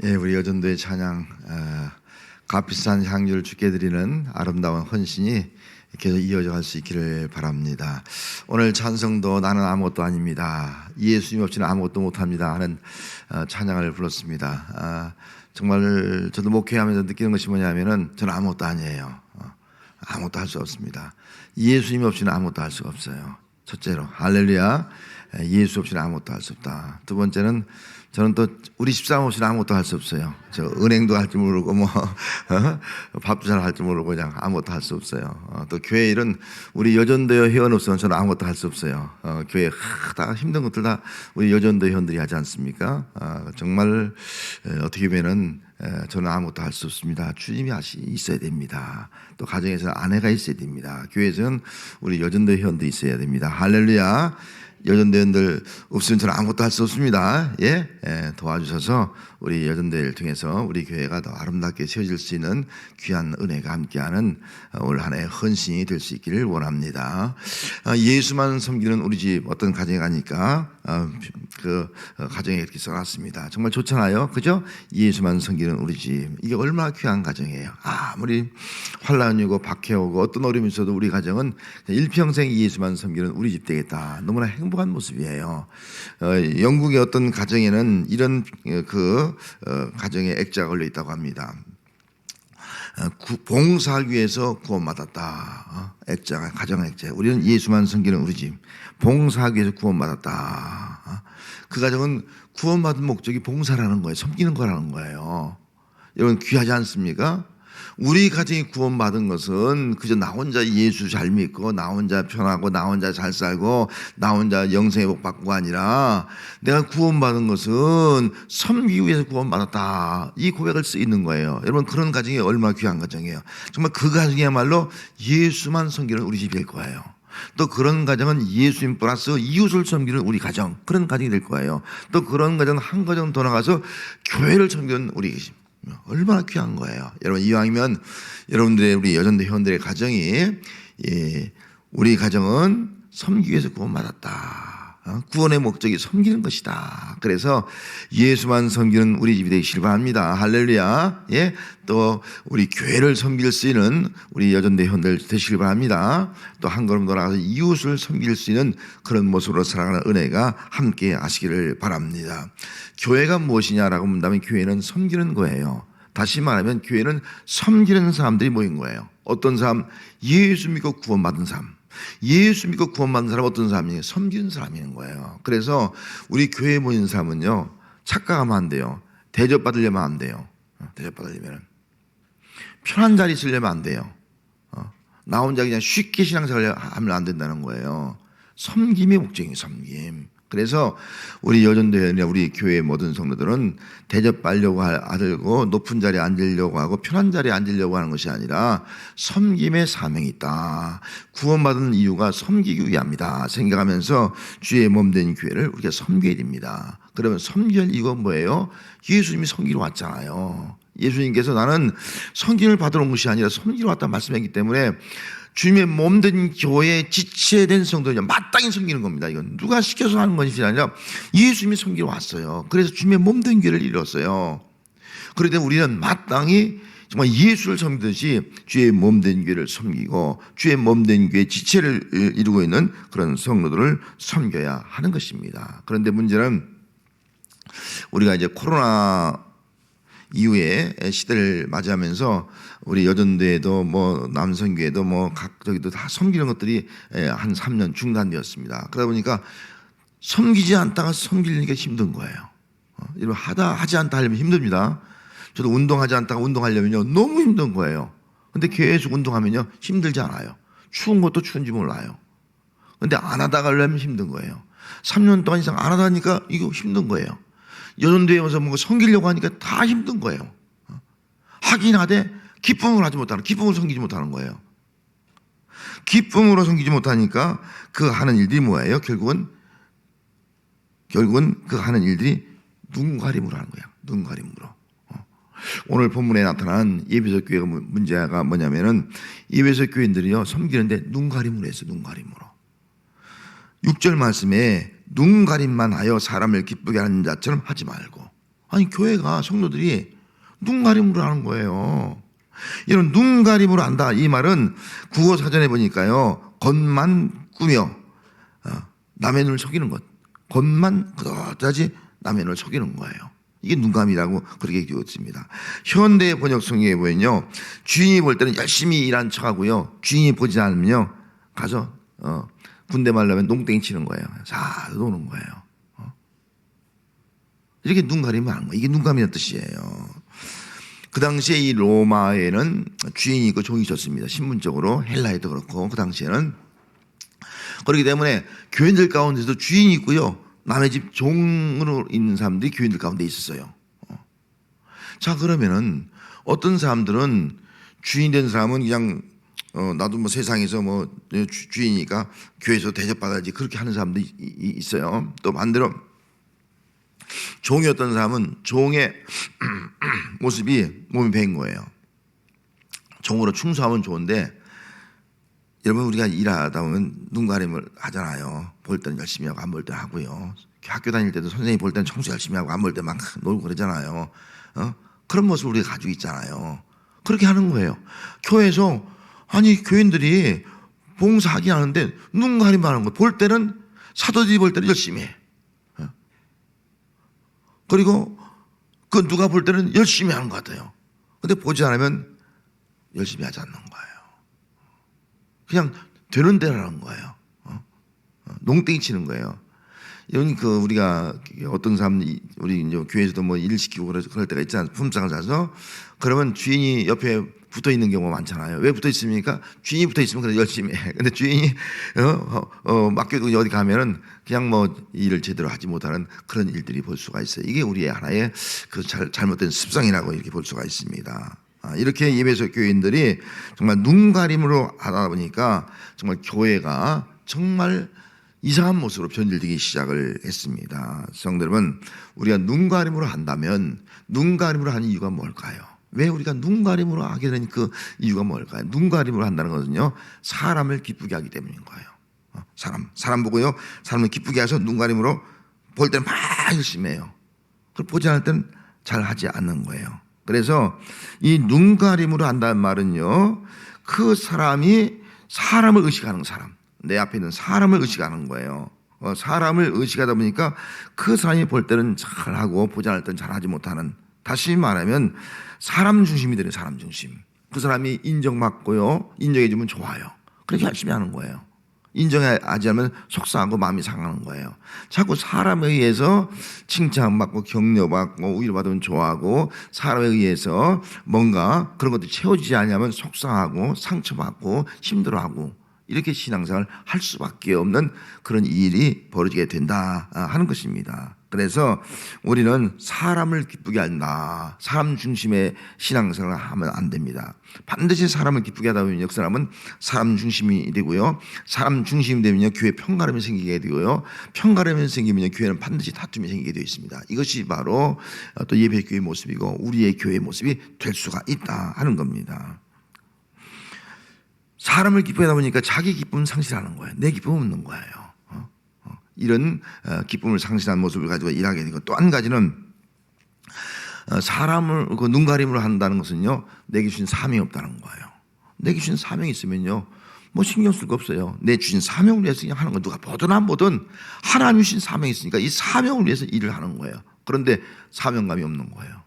예, 우리 여전도의 찬양, 값비싼 향유를 주께 드리는 아름다운 헌신이 계속 이어져 갈 수 있기를 바랍니다. 오늘 찬성도 나는 아무것도 아닙니다, 예수님 없이는 아무것도 못합니다 하는 찬양을 불렀습니다. 정말 저도 목회하면서 느끼는 것이 뭐냐면은 저는 아무것도 아니에요. 아무것도 할 수 없습니다. 예수님 없이는 아무것도 할 수가 없어요. 첫째로 할렐루야, 예수 없이는 아무것도 할 수 없다. 두 번째는 저는 또 우리 집사람 없이는 아무것도 할 수 없어요. 저 은행도 할 줄 모르고 밥도 잘 할 줄 모르고 그냥 아무것도 할 수 없어요. 또 교회 일은 우리 여전도 회원 없으면 저는 아무것도 할 수 없어요. 교회 다 힘든 것들 다 우리 여전도 회원들이 하지 않습니까? 정말 어떻게 보면은 저는 아무것도 할 수 없습니다. 주님이 있어야 됩니다. 또 가정에서는 아내가 있어야 됩니다. 교회에서는 우리 여전도 회원도 있어야 됩니다. 할렐루야. 여전대원들 없으면 저는 아무것도 할 수 없습니다. 도와주셔서 우리 여전대를 통해서 우리 교회가 더 아름답게 세워질 수 있는 귀한 은혜가 함께하는 올 한 해의 헌신이 될 수 있기를 원합니다. 예수만 섬기는 우리 집 어떤 가정에 가니까 그 가정에 이렇게 써놨습니다. 정말 좋잖아요, 그죠? 예수만 섬기는 우리 집, 이게 얼마나 귀한 가정이에요. 아무리 환란이 오고 박해 오고 어떤 어려움이 있어도 우리 가정은 일평생 예수만 섬기는 우리 집 되겠다. 너무나 행복한 모습이에요. 영국의 어떤 가정에는 이런 가정에 액자가 걸려 있다고 합니다. 봉사하기 위해서 구원받았다. 액자가 가정 액자. 우리는 예수만 섬기는 우리 집, 봉사하기 위해서 구원받았다. 그 가정은 구원받은 목적이 봉사라는 거예요. 섬기는 거라는 거예요. 여러분 귀하지 않습니까? 우리 가정이 구원받은 것은 그저 나 혼자 예수 잘 믿고 나 혼자 편하고 나 혼자 잘 살고 나 혼자 영생의 복 받고가 아니라 내가 구원받은 것은 섬기기 위해서 구원받았다, 이 고백을 수 있는 거예요. 여러분 그런 가정이 얼마나 귀한 가정이에요. 정말 그 가정이야말로 예수만 섬기는 우리 집이 될 거예요. 또 그런 가정은 예수님 플러스 이웃을 섬기는 우리 가정, 그런 가정이 될 거예요. 또 그런 가정은 한 가정 더 나가서 교회를 섬기는 우리 집, 얼마나 귀한 거예요. 여러분 이왕이면 여러분들의 우리 여전도 회원들의 가정이 우리 가정은 섬기기 위해서 구원받았다. 구원의 목적이 섬기는 것이다. 그래서 예수만 섬기는 우리 집이 되기를 바랍니다. 할렐루야. 또 우리 교회를 섬길 수 있는 우리 여전도 회원들 되시길 바랍니다. 또 한 걸음 더 나가서 이웃을 섬길 수 있는 그런 모습으로 살아가는 은혜가 함께 하시기를 바랍니다. 교회가 무엇이냐라고 묻는다면 교회는 섬기는 거예요. 다시 말하면 교회는 섬기는 사람들이 모인 거예요. 어떤 사람? 예수 믿고 구원받은 사람. 예수 믿고 구원받은 사람 어떤 사람이에요? 섬기는 사람인 거예요. 그래서 우리 교회에 모인 사람은요, 착각하면 안 돼요. 대접받으려면 안 돼요. 대접받으려면 편한 자리 있으려면 안 돼요. 나 혼자 그냥 쉽게 신앙생활 하면 안 된다는 거예요. 섬김의 목적이에요. 섬김. 그래서 우리 여전도 회원이나 우리 교회의 모든 성도들은 대접받으려고 하고 높은 자리에 앉으려고 하고 편한 자리에 앉으려고 하는 것이 아니라 섬김의 사명이 있다. 구원받은 이유가 섬기기 위함이다 생각하면서 주의 몸된 교회를 우리가 섬겨야 됩니다. 그러면 섬길 이유가 뭐예요? 예수님이 섬기러 왔잖아요. 예수님께서 나는 섬김을 받으러 온 것이 아니라 섬기러 왔다 말씀했기 때문에 주님의 몸된 교회에 지체된 성도는 마땅히 섬기는 겁니다. 이건 누가 시켜서 하는 것이 아니라 예수님이 섬기러 왔어요. 그래서 주님의 몸된 교회를 이뤘어요. 그런데 우리는 마땅히 정말 예수를 섬기듯이 주의 몸된 교회를 섬기고 주의 몸된 교회의 지체를 이루고 있는 그런 성도들을 섬겨야 하는 것입니다. 그런데 문제는 우리가 이제 코로나 이후에 시대를 맞이하면서 우리 여전도에도 남성교회도 저기도 다 섬기는 것들이 한 3년 중단되었습니다. 그러다 보니까 섬기지 않다가 섬기려니까 힘든 거예요. 이런 하지 않다 하려면 힘듭니다. 저도 운동하지 않다가 운동하려면요 너무 힘든 거예요. 근데 계속 운동하면요 힘들지 않아요. 추운 것도 추운지 몰라요. 근데 안 하다가 하려면 힘든 거예요. 3년 동안 이상 안 하다 하니까 이거 힘든 거예요. 여전도에 와서 뭔가 섬기려고 하니까 다 힘든 거예요. 하긴 하되 기쁨으로 하지 못하는, 기쁨으로 섬기지 못하는 거예요. 기쁨으로 섬기지 못하니까 그 하는 일들이 뭐예요? 결국은 그 하는 일들이 눈가림으로 하는 거예요. 눈가림으로. 오늘 본문에 나타난 예배소 교회가 문제가 뭐냐면은 예배소 교인들이요 섬기는데 눈가림으로 했어요. 눈가림으로. 6절 말씀에 눈가림만 하여 사람을 기쁘게 하는 자처럼 하지 말고 아니 교회가 성도들이 눈가림으로 하는 거예요. 이런 눈가림으로 한다 이 말은 국어 사전에 보니까요 겉만 꾸며 남의 눈을 속이는 것, 겉만 그다지 남의 눈을 속이는 거예요. 이게 눈감이라고 그렇게 되어 있습니다. 현대 번역 성경에 보면요 주인이 볼 때는 열심히 일한 척하고요 주인이 보지 않으면요 가서 군대 말로 하면 농땡이 치는 거예요. 잘 노는 거예요. 이렇게 눈가림을 하는 거예요. 이게 눈감이라는 뜻이에요. 그 당시에 이 로마에는 주인이 있고 종이 있었습니다. 신분적으로 헬라에도 그렇고 그 당시에는 그렇기 때문에 교인들 가운데도 주인이 있고요 남의 집 종으로 있는 사람들이 교인들 가운데 있었어요. 자 그러면은 어떤 사람들은 주인 된 사람은 그냥 나도 뭐 세상에서 뭐 주인이니까 교회에서 대접받아야지 그렇게 하는 사람도 있어요. 또 반대로 종이었던 사람은 종의 모습이 몸에 배인 거예요. 종으로 충성하면 좋은데 여러분 우리가 일하다 보면 눈가림을 하잖아요. 볼 때는 열심히 하고 안 볼 때는 하고요. 학교 다닐 때도 선생님이 볼 때는 청소 열심히 하고 안 볼 때 막 놀고 그러잖아요. 그런 모습을 우리가 가지고 있잖아요. 그렇게 하는 거예요. 교회에서 아니 교인들이 봉사하기 하는데 눈가림 하는 거예요. 볼 때는 사도들이 볼 때는 열심히 해. 그리고 그 누가 볼 때는 열심히 하는 것 같아요. 근데 보지 않으면 열심히 하지 않는 거예요. 그냥 되는 대로 하는 거예요. 농땡이 치는 거예요. 이런 우리가 어떤 사람 우리 이제 교회에서도 뭐 일 시키고 그럴 때가 있잖아요. 품상을 사서 그러면 주인이 옆에 붙어 있는 경우가 많잖아요. 왜 붙어 있습니까? 주인이 붙어 있으면 그래 열심히 해. 근데 주인이 맡겨두고 어디 가면은 그냥 뭐 일을 제대로 하지 못하는 그런 일들이 볼 수가 있어요. 이게 우리의 하나의 그 잘못된 습성이라고 이렇게 볼 수가 있습니다. 이렇게 예배소 교인들이 정말 눈가림으로 하다 보니까 정말 교회가 정말 이상한 모습으로 변질되기 시작을 했습니다. 성도 여러분, 우리가 눈가림으로 한다면 눈가림으로 하는 이유가 뭘까요? 왜 우리가 눈가림으로 하게 된 그 이유가 뭘까요? 눈가림으로 한다는 것은요, 사람을 기쁘게 하기 때문인 거예요. 사람 보고요, 사람을 기쁘게 해서 눈가림으로 볼 때는 막 열심히 해요. 그걸 보지 않을 때는 잘 하지 않는 거예요. 그래서 이 눈가림으로 한다는 말은요, 그 사람이 사람을 의식하는 사람, 내 앞에 있는 사람을 의식하는 거예요. 사람을 의식하다 보니까 그 사람이 볼 때는 잘하고 보지 않을 때는 잘하지 못하는, 다시 말하면 사람 중심이 되는 사람 중심. 그 사람이 인정받고요, 인정해주면 좋아요. 그렇게 열심히 하는 거예요. 인정하지 않으면 속상하고 마음이 상하는 거예요. 자꾸 사람에 의해서 칭찬받고 격려받고 위로받으면 좋아하고, 사람에 의해서 뭔가 그런 것들이 채워지지 않으면 속상하고 상처받고 힘들어하고, 이렇게 신앙생활을 할 수밖에 없는 그런 일이 벌어지게 된다 하는 것입니다. 그래서 우리는 사람을 기쁘게 한다, 사람 중심의 신앙생활을 하면 안 됩니다. 반드시 사람을 기쁘게 하다 보면 그 사람은 사람 중심이 되고요, 사람 중심이 되면요 교회 평가름이 생기게 되고요, 평가름이 생기면 교회는 반드시 다툼이 생기게 되어 있습니다. 이것이 바로 또 예배교회의 모습이고 우리의 교회의 모습이 될 수가 있다 하는 겁니다. 사람을 기쁘게 하다 보니까 자기 기쁨은 상실하는 거예요. 내 기쁨은 없는 거예요. 이런 기쁨을 상실한 모습을 가지고 일하게 되고, 또 한 가지는 사람을 눈가림으로 한다는 것은요, 내게 주신 사명이 없다는 거예요. 내게 주신 사명이 있으면요, 뭐 신경 쓸 거 없어요. 내 주신 사명을 위해서 그냥 하는 거, 누가 보든 안 보든 하나님 주신 사명이 있으니까 이 사명을 위해서 일을 하는 거예요. 그런데 사명감이 없는 거예요.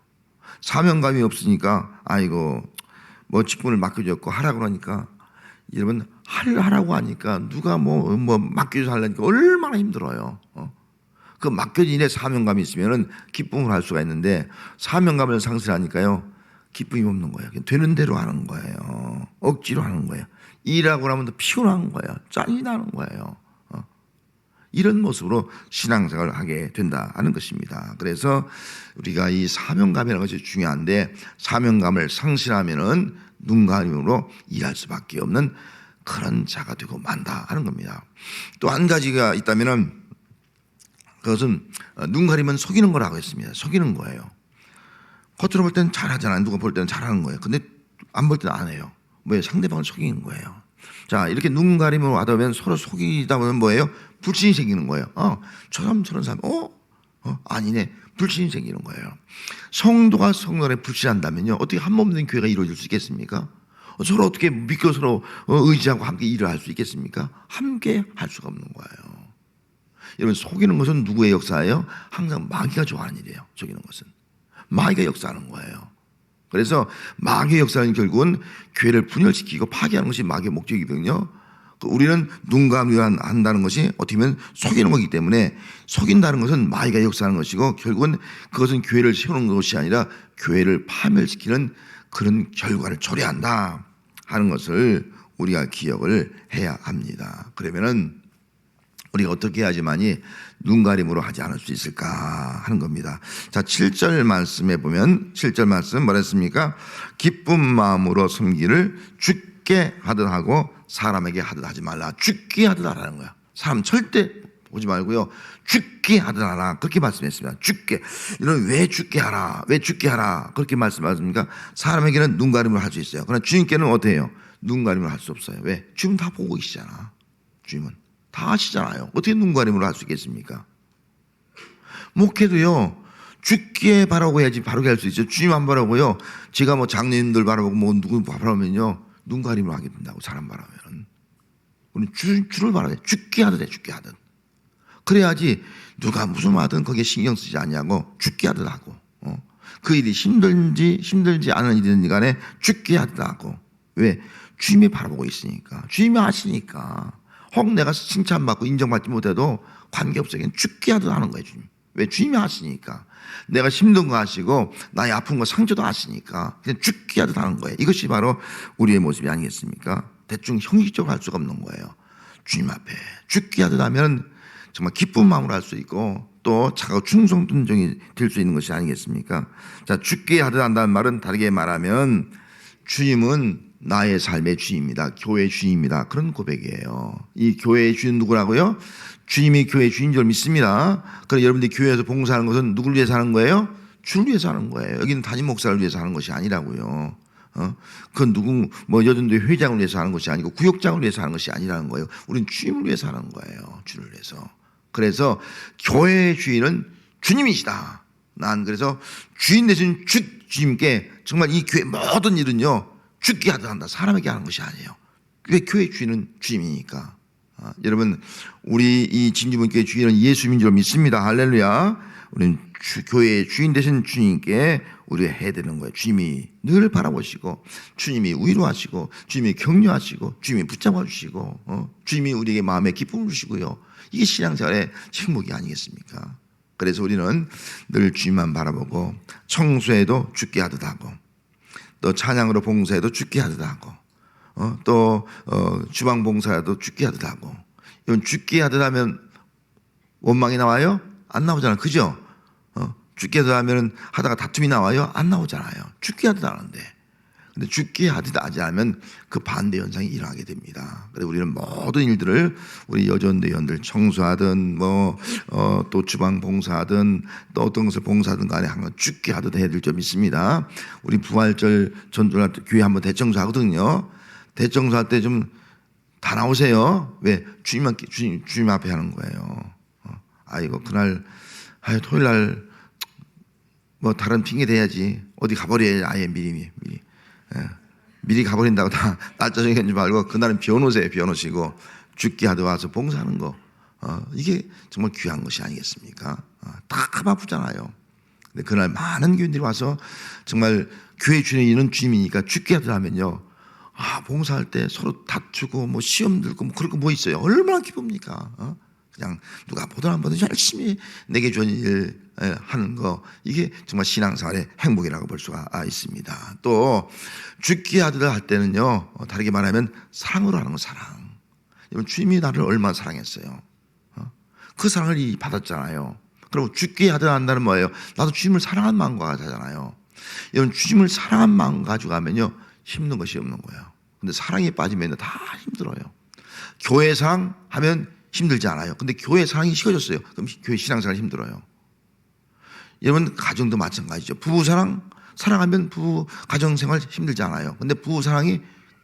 사명감이 없으니까 아이고 뭐 직분을 맡겨줬고 하라고 그러니까, 여러분 하라고 하니까 누가 뭐 맡겨줘서 하려니까 얼마나 힘들어요. 그 맡겨진 일에 사명감이 있으면은 기쁨을 할 수가 있는데, 사명감을 상실하니까요 기쁨이 없는 거예요. 그냥 되는 대로 하는 거예요. 억지로 하는 거예요. 일하고 나면 더 피곤한 거예요. 짜증이 나는 거예요. 이런 모습으로 신앙생활을 하게 된다 하는 것입니다. 그래서 우리가 이 사명감이라는 것이 중요한데, 사명감을 상실하면은 눈가림으로 일할 수밖에 없는 그런 자가 되고 만다 하는 겁니다. 또 한 가지가 있다면은 그것은 눈가림은 속이는 거라고 했습니다. 속이는 거예요. 겉으로 볼 때는 잘하잖아요. 누가 볼 때는 잘하는 거예요. 근데 안 볼 때는 안 해요. 뭐예요? 상대방을 속이는 거예요. 자, 이렇게 눈가림으로 하다 보면 서로 속이다 보면 뭐예요? 불신이 생기는 거예요. 저 사람 저런 사람, 아니네. 불신이 생기는 거예요. 성도가 성도 안에 불신한다면요, 어떻게 한 몸 된 교회가 이루어질 수 있겠습니까? 서로 어떻게 믿고 서로 의지하고 함께 일을 할 수 있겠습니까? 함께 할 수가 없는 거예요. 여러분, 속이는 것은 누구의 역사예요? 항상 마귀가 좋아하는 일이에요. 속이는 것은 마귀가 역사하는 거예요. 그래서 마귀의 역사는 결국은 교회를 분열시키고 파괴하는 것이 마귀의 목적이거든요. 우리는 눈과 한다는 것이 어떻게 보면 속이는 거기 때문에, 속인다는 것은 마귀가 역사하는 것이고 결국은 그것은 교회를 세우는 것이 아니라 교회를 파멸시키는 그런 결과를 초래한다 하는 것을 우리가 기억을 해야 합니다. 그러면은 우리가 어떻게 해야지만이 눈가림으로 하지 않을 수 있을까 하는 겁니다. 자, 7절 말씀에 보면 7절 말씀 뭐라 했습니까? 기쁜 마음으로 섬기를 죽게 하듯 하고 사람에게 하듯 하지 말라. 죽게 하듯 하라는 거야. 사람 절대 보지 말고요, 죽게 하듯 하라, 그렇게 말씀했습니다. 죽게. 이런 왜 죽게 하라, 왜 죽게 하라 그렇게 말씀하십니까? 사람에게는 눈가림을 할 수 있어요. 그러나 주님께는 어때요? 눈가림을 할 수 없어요. 왜? 주님은 다 보고 계시잖아. 주님은 다 아시잖아요. 어떻게 눈가림으로 할 수 있겠습니까? 목회도요, 죽게 바라고 해야지 바르게 할 수 있죠. 주님 안 바라고요, 제가 뭐 장로님들 바라보고 뭐 누구 바라보면요, 눈가림을 하게 된다고. 사람 바라면 우리는 주를 바라야 돼. 죽게 하듯 해. 죽게 하듯. 그래야지 누가 무슨 말든 거기에 신경 쓰지 않냐고 죽게 하듯 하고, 그 일이 힘들지 않은 일이든 간에 죽게 하듯 하고. 왜? 주님이 바라보고 있으니까. 주님이 아시니까. 혹 내가 칭찬받고 인정받지 못해도 관계없어요. 그냥 죽게 하듯 하는 거예요, 주님. 왜? 주님이 아시니까. 내가 힘든 거 아시고 나의 아픈 거 상처도 아시니까 그냥 죽게 하듯 하는 거예요. 이것이 바로 우리의 모습이 아니겠습니까? 대충 형식적으로 할 수가 없는 거예요. 주님 앞에 죽게 하듯 하면 정말 기쁜 마음으로 할 수 있고 또 차가워 충성 tun정이 될 수 있는 것이 아니겠습니까? 자, 죽게 하듯 한다는 말은 다르게 말하면 주님은 나의 삶의 주인입니다. 교회의 주인입니다. 그런 고백이에요. 이 교회의 주인 누구라고요? 주님이 교회의 주인 줄 믿습니다. 그럼 여러분들이 교회에서 봉사하는 것은 누구를 위해서 하는 거예요? 주를 위해서 하는 거예요. 여기는 담임 목사를 위해서 하는 것이 아니라고요. 그건 누구 여전도회 회장을 위해서 하는 것이 아니고 구역장을 위해서 하는 것이 아니라는 거예요. 우리는 주님을 위해서 하는 거예요. 주를 위해서. 그래서 교회의 주인은 주님이시다. 난 그래서 주인 되신 주님께 정말 이 교회 모든 일은요, 죽게 하듯 한다. 사람에게 하는 것이 아니에요. 왜? 교회의 주인은 주님이니까. 여러분, 우리 이 진주문교회 주인은 예수님인 줄 믿습니다. 할렐루야. 우리는 교회의 주인 되신 주님께 우리가 해야 되는 거예요. 주님이 늘 바라보시고, 주님이 위로하시고, 주님이 격려하시고, 주님이 붙잡아 주시고, 주님이 우리에게 마음에 기쁨을 주시고요. 이게 신앙생활의 행복이 아니겠습니까? 그래서 우리는 늘 주님만 바라보고, 청소해도 죽게 하듯 하고, 또 찬양으로 봉사해도 죽게 하듯 하고, 또 주방 봉사해도 죽게 하듯 하고. 이건 죽게 하듯 하면 원망이 나와요? 안 나오잖아요. 그죠? 죽게 하듯 하면 하다가 다툼이 나와요? 안 나오잖아요. 죽게 하듯 하는데. 근데 죽게 하듯 하지 않으면 그 반대 현상이 일어나게 됩니다. 그래서 우리는 모든 일들을, 우리 여전대원들 청소하든 또 주방 봉사하든 또 어떤 것을 봉사하든 간에 항상 죽게 하듯 해야 될 점 있습니다. 우리 부활절 전주할 때 교회 한번 대청소하거든요. 대청소할 때 좀 다 나오세요. 왜? 주님 앞에 하는 거예요. 아이고, 그날, 토요일 날 다른 핑계 대야지. 어디 가버려야지. 아예 미리 가버린다고 다 날짜 정해지 말고 그날은 비워놓으세요. 비워놓으시고 죽게 하듯 와서 봉사하는 거. 이게 정말 귀한 것이 아니겠습니까? 다 바쁘잖아요. 근데 그날 많은 교인들이 와서 정말 교회 주인은 주님이니까 죽게 하듯 하면요, 봉사할 때 서로 다투고 시험 들고 그럴 거 있어요. 얼마나 기쁩니까? 그냥 누가 보든 안 보든 열심히 내게 주는 일 하는 거, 이게 정말 신앙생활의 행복이라고 볼 수가 있습니다. 또 죽게 하듯 할 때는요, 다르게 말하면 사랑으로 하는 거. 사랑. 여러분, 주님이 나를 얼마나 사랑했어요. 그 사랑을 받았잖아요. 그리고 죽게 하듯 한다는 뭐예요? 나도 주님을 사랑한 마음과 하잖아요. 여러분, 주님을 사랑한 마음 가지고 가면요, 힘든 것이 없는 거예요. 근데 사랑에 빠지면 다 힘들어요. 교회 사랑하면 힘들지 않아요. 근데 교회 사랑이 식어졌어요. 그럼 교회 신앙생활 힘들어요. 여러분, 가정도 마찬가지죠. 부부 사랑하면 부부 가정생활 힘들지 않아요. 근데 부부 사랑이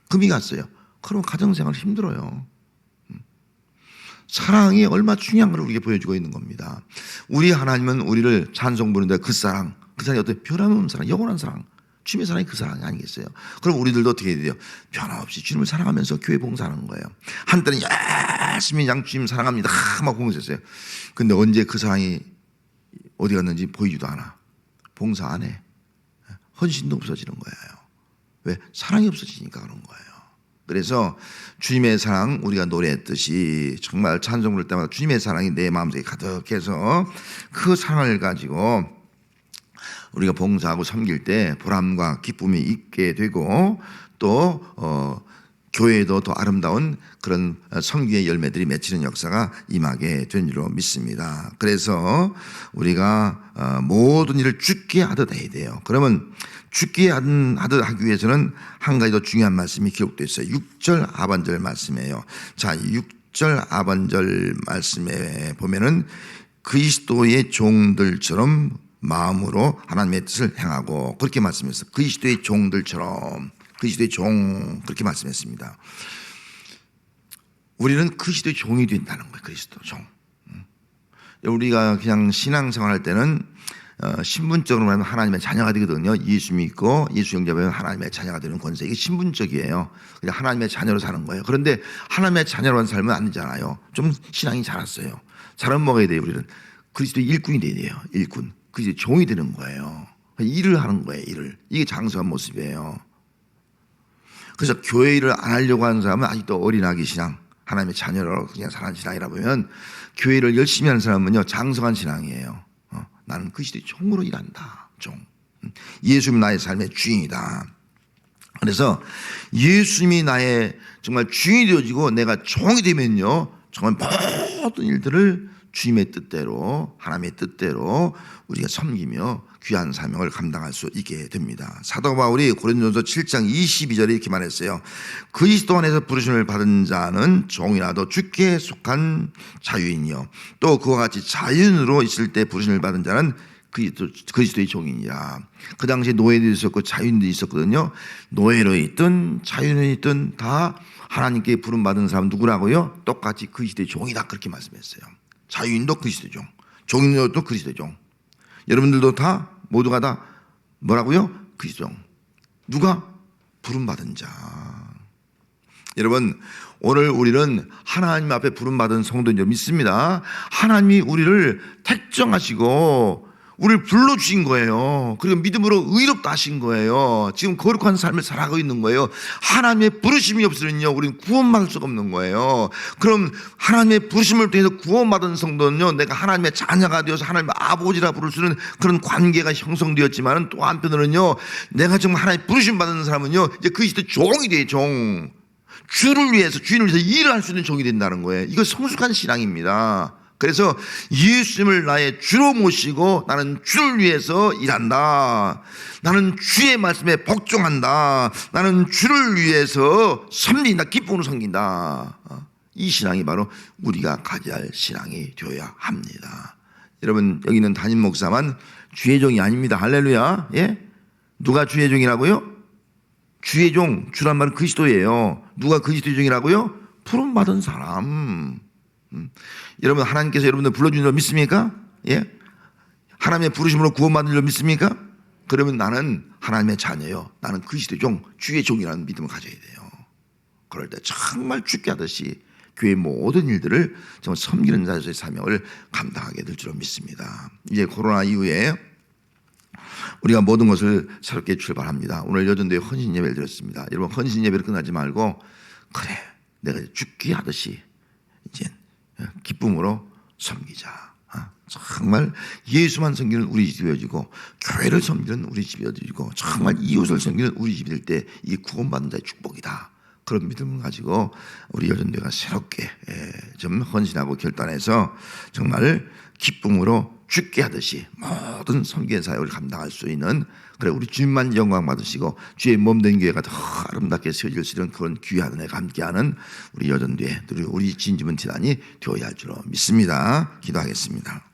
금이 갔어요. 그럼 가정생활 힘들어요. 사랑이 얼마나 중요한 걸 우리에게 보여주고 있는 겁니다. 우리 하나님은 우리를 찬송 부르는데 그 사랑이 어떤 변함없는 사랑, 영원한 사랑, 주님의 사랑이 그 사랑이 아니겠어요? 그럼 우리들도 어떻게 해야 돼요? 변함없이 주님을 사랑하면서 교회 봉사하는 거예요. 한때는 열심히 주님 사랑합니다 막 봉사했어요. 근데 언제 그 사랑이 어디 갔는지 보이지도 않아. 봉사 안 해. 헌신도 없어지는 거예요. 왜? 사랑이 없어지니까 그런 거예요. 그래서 주님의 사랑, 우리가 노래했듯이 정말 찬송 부를 때마다 주님의 사랑이 내 마음속에 가득해서 그 사랑을 가지고 우리가 봉사하고 섬길 때 보람과 기쁨이 있게 되고 또 교회에도 더 아름다운 그런 섬기의 열매들이 맺히는 역사가 임하게 된 줄로 믿습니다. 그래서 우리가 모든 일을 주께 하듯 해야 돼요. 그러면 주께 하듯 하기 위해서는 한 가지 더 중요한 말씀이 기록되어 있어요. 6절 하반절 말씀이에요. 자, 6절 하반절 말씀에 보면은 그리스도의 종들처럼 마음으로 하나님의 뜻을 행하고 그렇게 말씀했어요. 그리스도의 종들처럼, 그리스도의 종 그렇게 말씀했습니다. 우리는 그리스도의 종이 된다는 거예요. 그리스도 종. 우리가 그냥 신앙생활할 때는 신분적으로 말하면 하나님의 자녀가 되거든요. 예수 믿고 예수 영접하면 하나님의 자녀가 되는 권세. 이게 신분적이에요. 그냥 하나님의 자녀로 사는 거예요. 그런데 하나님의 자녀로 살면 안 되잖아요. 좀 신앙이 자랐어요. 잘은 먹어야 돼요. 우리는 그리스도의 일꾼이 돼야 돼요. 일꾼. 그리스도의 종이 되는 거예요. 일을 하는 거예요. 일을. 이게 장성한 모습이에요. 그래서 교회 일을 안 하려고 하는 사람은 아직도 어린아기 신앙, 하나님의 자녀로 그냥 사는 신앙이라 보면 교회를 열심히 하는 사람은요 장성한 신앙이에요. 나는 그리스도의 종으로 일한다. 종. 예수님이 나의 삶의 주인이다. 그래서 예수님이 나의 정말 주인이 되어지고 내가 종이 되면요 정말 모든 일들을 주님의 뜻대로 하나님의 뜻대로 우리가 섬기며 귀한 사명을 감당할 수 있게 됩니다. 사도 바울이 고린도전서 7장 22절에 이렇게 말했어요. 그리스도 안에서 부르심을 받은 자는 종이라도 주께 속한 자유인이요 또 그와 같이 자유인으로 있을 때 부르심을 받은 자는 그리스도의 종이니라. 그 당시에 노예들이 있었고 자유인들이 있었거든요. 노예로 있든 자유인으로 있든 다 하나님께 부름받은 사람 누구라고요? 똑같이 그리스도의 종이다 그렇게 말씀했어요. 자유인도 그리스도의 종, 종인도 그리스도의 종. 여러분들도 다 모두가 다 뭐라고요? 그리스도 종. 누가? 부름받은 자. 여러분 오늘 우리는 하나님 앞에 부름받은 성도인 줄 믿습니다. 하나님이 우리를 택정하시고 우리를 불러주신 거예요. 그리고 믿음으로 의롭다 하신 거예요. 지금 거룩한 삶을 살아가고 있는 거예요. 하나님의 부르심이 없으면요 우리는 구원받을 수가 없는 거예요. 그럼 하나님의 부르심을 통해서 구원받은 성도는요 내가 하나님의 자녀가 되어서 하나님의 아버지라 부를 수 있는 그런 관계가 형성되었지만 또 한편으로는요 내가 정말 하나님의 부르심 받는 사람은요 이제 그리스도 종이 돼요. 종. 주를 위해서 주인을 위해서 일을 할 수 있는 종이 된다는 거예요. 이거 성숙한 신앙입니다. 그래서 예수님을 나의 주로 모시고 나는 주를 위해서 일한다. 나는 주의 말씀에 복종한다. 나는 주를 위해서 섬긴다. 기쁨으로 섬긴다. 이 신앙이 바로 우리가 가져야 할 신앙이 되어야 합니다. 여러분 여기 있는 담임 목사만 주의 종이 아닙니다. 할렐루야. 예? 누가 주의 종이라고요? 주의 종, 주란 말은 그리스도예요. 누가 그리스도의 종이라고요? 부름받은 사람. 여러분 하나님께서 여러분들 불러주신 줄 믿습니까? 예? 하나님의 부르심으로 구원받는 줄 믿습니까? 그러면 나는 하나님의 자녀요. 나는 그리스도의 종, 주의 종이라는 믿음을 가져야 돼요. 그럴 때 정말 죽게 하듯이 교회의 모든 일들을 정말 섬기는 자의 사명을 감당하게 될 줄 믿습니다. 이제 코로나 이후에 우리가 모든 것을 새롭게 출발합니다. 오늘 여전도에 헌신 예배를 드렸습니다. 여러분 헌신 예배를 끝나지 말고 그래 내가 죽게 하듯이 이제 기쁨으로 섬기자. 정말 예수만 섬기는 우리 집이 되어지고 교회를 섬기는 우리 집이 되어지고 정말 이웃을 섬기는 우리 집이 될 때 이게 구원받는 자의 축복이다. 그런 믿음을 가지고 우리 여전도가 새롭게 좀 헌신하고 결단해서 정말 기쁨으로 죽게 하듯이 모든 섬기는 사역을 감당할 수 있는 그래 우리 주님만 영광 받으시고 주의 몸된 교회가 더 아름답게 세워질 수 있는 그런 귀한 은혜가 함께하는 우리 여전도에 우리 진지문 티단이 되어야 할 줄로 믿습니다. 기도하겠습니다.